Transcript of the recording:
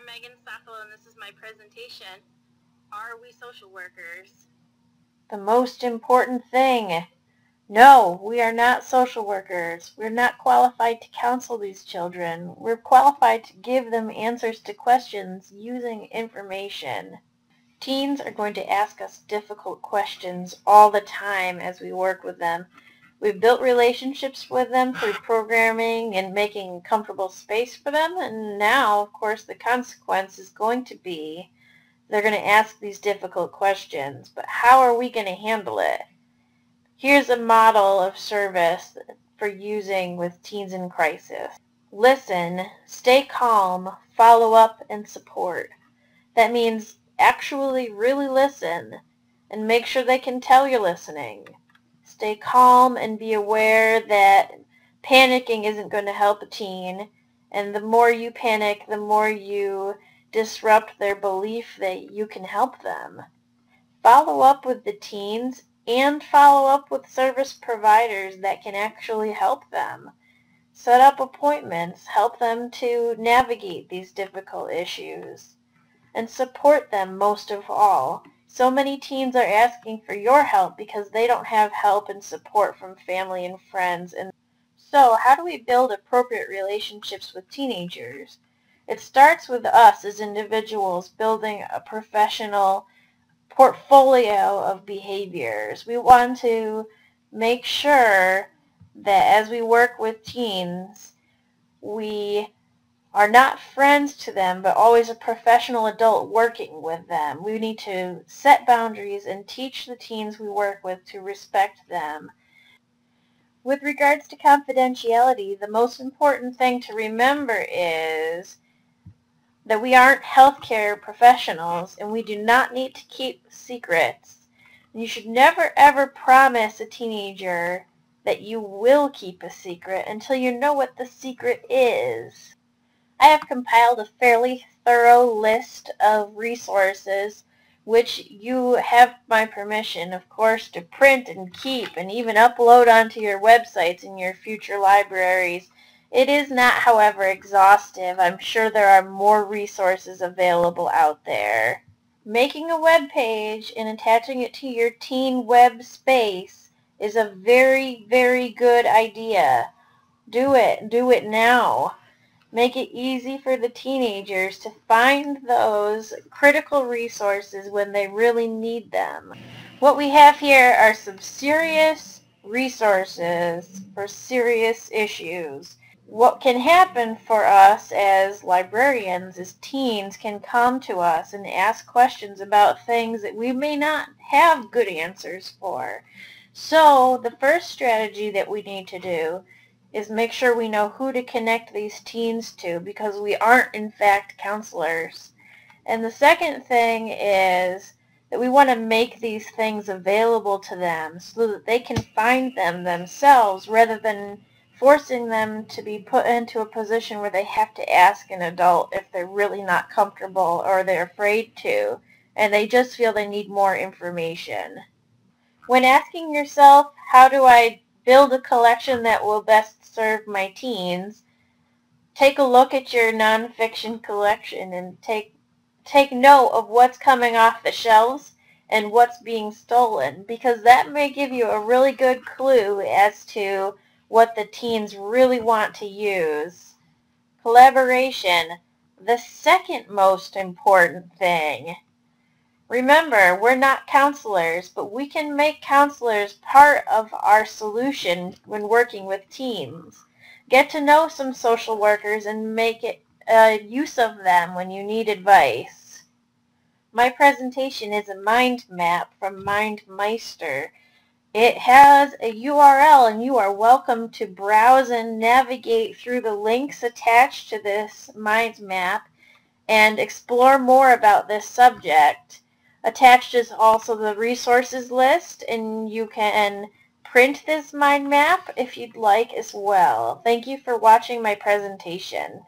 I'm Megan Stoffel, and this is my presentation. Are we social workers? The most important thing. No, we are not social workers. We're not qualified to counsel these children. We're qualified to give them answers to questions using information. Teens are going to ask us difficult questions all the time as we work with them. We've built relationships with them through programming and making comfortable space for them, and now, of course, the consequence is going to be they're going to ask these difficult questions, but how are we going to handle it? Here's a model of service for using with teens in crisis. Listen, stay calm, follow up, and support. That means actually really listen and make sure they can tell you're listening. Stay calm and be aware that panicking isn't going to help a teen, and the more you panic, the more you disrupt their belief that you can help them. Follow up with the teens and follow up with service providers that can actually help them. Set up appointments, help them to navigate these difficult issues, and support them most of all. So many teens are asking for your help because they don't have help and support from family and friends. And so how do we build appropriate relationships with teenagers? It starts with us as individuals building a professional portfolio of behaviors. We want to make sure that as we work with teens, we are not friends to them, but always a professional adult working with them. We need to set boundaries and teach the teens we work with to respect them. With regards to confidentiality, the most important thing to remember is that we aren't healthcare professionals and we do not need to keep secrets. You should never ever promise a teenager that you will keep a secret until you know what the secret is. I have compiled a fairly thorough list of resources which you have my permission, of course, to print and keep and even upload onto your websites in your future libraries. It is not, however, exhaustive. I'm sure there are more resources available out there. Making a web page and attaching it to your teen web space is a very, very good idea. Do it. Do it now. Make it easy for the teenagers to find those critical resources when they really need them. What we have here are some serious resources for serious issues. What can happen for us as librarians is teens can come to us and ask questions about things that we may not have good answers for. So the first strategy that we need to do is make sure we know who to connect these teens to, because we aren't in fact counselors. And the second thing is that we want to make these things available to them so that they can find them themselves rather than forcing them to be put into a position where they have to ask an adult if they're really not comfortable or they're afraid to, and they just feel they need more information. When asking yourself, how do I build a collection that will best serve my teens, take a look at your nonfiction collection and take note of what's coming off the shelves and what's being stolen, because that may give you a really good clue as to what the teens really want to use. Collaboration, the second most important thing. Remember, we're not counselors, but we can make counselors part of our solution when working with teens. Get to know some social workers and make use of them when you need advice. My presentation is a mind map from MindMeister. It has a URL, and you are welcome to browse and navigate through the links attached to this mind map and explore more about this subject. Attached is also the resources list, and you can print this mind map if you'd like as well. Thank you for watching my presentation.